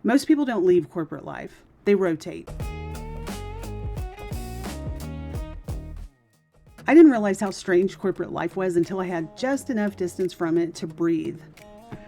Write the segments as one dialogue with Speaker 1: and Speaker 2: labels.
Speaker 1: Most people don't leave corporate life. They rotate. I didn't realize how strange corporate life was until I had just enough distance from it to breathe.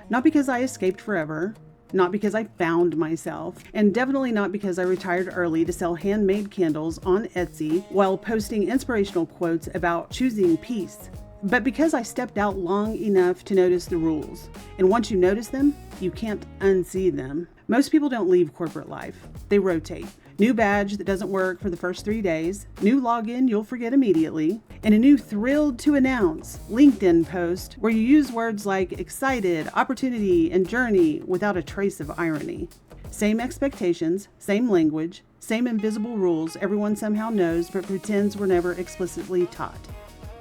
Speaker 1: Not because I escaped forever, not because I found myself, and definitely not because I retired early to sell handmade candles on Etsy while posting inspirational quotes about choosing peace, but because I stepped out long enough to notice the rules. And once you notice them, you can't unsee them. Most people don't leave corporate life. They rotate. New badge that doesn't work for the first 3 days, new login you'll forget immediately, and a new thrilled to announce LinkedIn post where you use words like excited, opportunity, and journey without a trace of irony. Same expectations, same language, same invisible rules everyone somehow knows but pretends were never explicitly taught.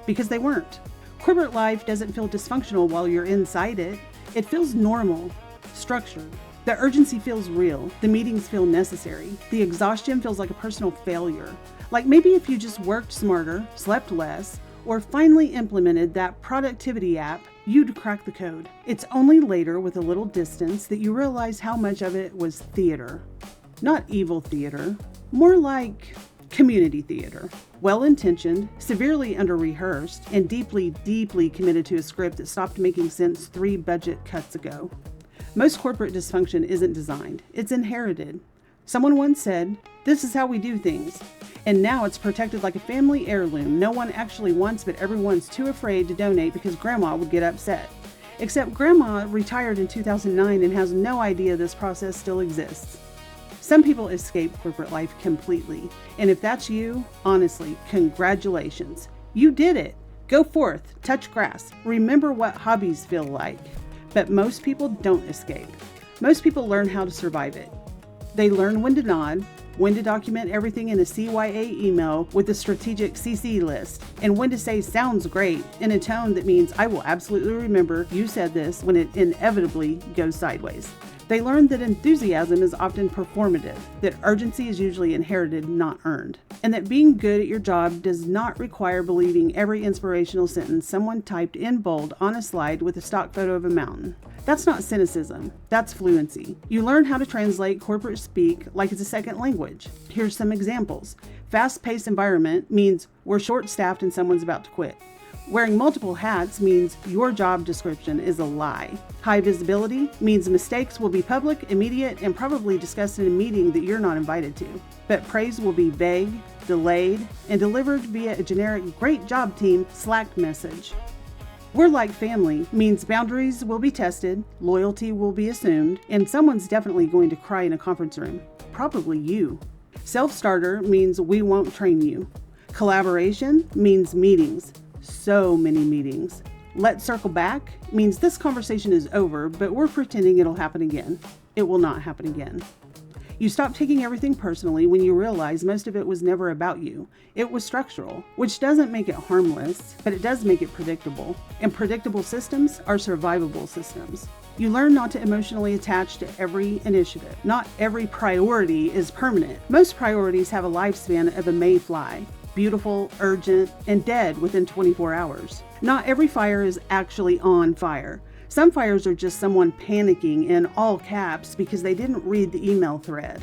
Speaker 1: Because they weren't. Corporate life doesn't feel dysfunctional while you're inside it. It feels normal, structured. The urgency feels real. The meetings feel necessary. The exhaustion feels like a personal failure. Like maybe if you just worked smarter, slept less, or finally implemented that productivity app, you'd crack the code. It's only later, with a little distance, that you realize how much of it was theater. Not evil theater, more like community theater. Well-intentioned, severely under-rehearsed, and deeply, deeply committed to a script that stopped making sense 3 budget cuts ago. Most corporate dysfunction isn't designed, it's inherited. Someone once said, "This is how we do things." And now it's protected like a family heirloom no one actually wants, but everyone's too afraid to donate because grandma would get upset. Except grandma retired in 2009 and has no idea this process still exists. Some people escape corporate life completely. And if that's you, honestly, congratulations. You did it. Go forth, touch grass, remember what hobbies feel like. But most people don't escape. Most people learn how to survive it. They learn when to nod, when to document everything in a CYA email with a strategic CC list, and when to say "sounds great" in a tone that means I will absolutely remember you said this when it inevitably goes sideways. They learn that enthusiasm is often performative, that urgency is usually inherited, not earned, and that being good at your job does not require believing every inspirational sentence someone typed in bold on a slide with a stock photo of a mountain. That's not cynicism, that's fluency. You learn how to translate corporate speak like it's a second language. Here's some examples. Fast-paced environment means we're short-staffed and someone's about to quit. Wearing multiple hats means your job description is a lie. High visibility means mistakes will be public, immediate, and probably discussed in a meeting that you're not invited to. But praise will be vague, delayed, and delivered via a generic "great job team" Slack message. We're like family means boundaries will be tested, loyalty will be assumed, and someone's definitely going to cry in a conference room. Probably you. Self-starter means we won't train you. Collaboration means meetings. So many meetings. Let's circle back means this conversation is over, but we're pretending it'll happen again. It will not happen again. You stop taking everything personally when you realize most of it was never about you. It was structural, which doesn't make it harmless, but it does make it predictable. And predictable systems are survivable systems. You learn not to emotionally attach to every initiative. Not every priority is permanent. Most priorities have a lifespan of a mayfly. Beautiful, urgent, and dead within 24 hours. Not every fire is actually on fire. Some fires are just someone panicking in all caps because they didn't read the email thread.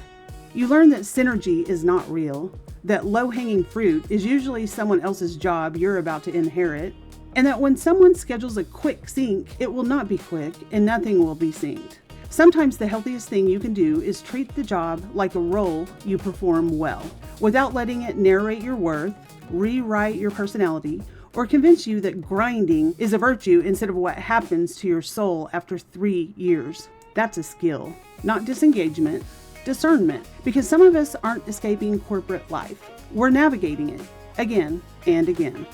Speaker 1: You learn that synergy is not real, that low-hanging fruit is usually someone else's job you're about to inherit, and that when someone schedules a quick sync, it will not be quick and nothing will be synced. Sometimes the healthiest thing you can do is treat the job like a role you perform well, without letting it narrate your worth, rewrite your personality, or convince you that grinding is a virtue instead of what happens to your soul after 3 years. That's a skill, not disengagement, discernment, because some of us aren't escaping corporate life. We're navigating it again and again.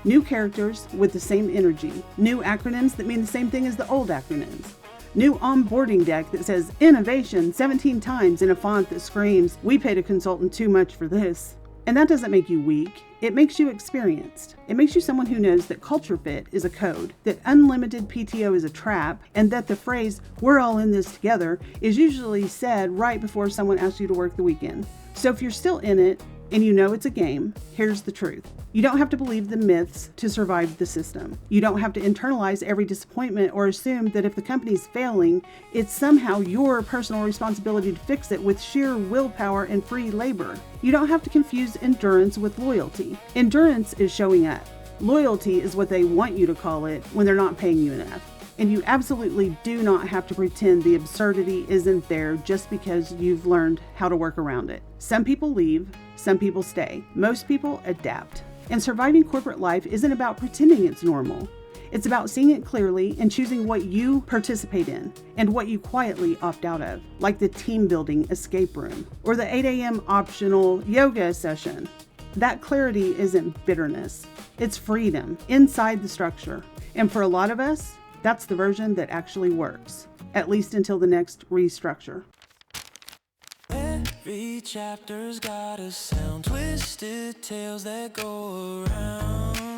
Speaker 1: New characters with the same energy, new acronyms that mean the same thing as the old acronyms. New onboarding deck that says innovation 17 times in a font that screams, "We paid a consultant too much for this." And that doesn't make you weak. It makes you experienced. It makes you someone who knows that culture fit is a code, that unlimited PTO is a trap, and that the phrase, "we're all in this together," is usually said right before someone asks you to work the weekend. So if you're still in it, and you know it's a game, here's the truth. You don't have to believe the myths to survive the system. You don't have to internalize every disappointment or assume that if the company's failing, it's somehow your personal responsibility to fix it with sheer willpower and free labor. You don't have to confuse endurance with loyalty. Endurance is showing up. Loyalty is what they want you to call it when they're not paying you enough. And you absolutely do not have to pretend the absurdity isn't there just because you've learned how to work around it. Some people leave, some people stay. Most people adapt. And surviving corporate life isn't about pretending it's normal. It's about seeing it clearly and choosing what you participate in and what you quietly opt out of, like the team building escape room or the 8 a.m. optional yoga session. That clarity isn't bitterness. It's freedom inside the structure. And for a lot of us, that's the version that actually works, at least until the next restructure.
Speaker 2: Every chapter's got a sound, twisted tales that go around.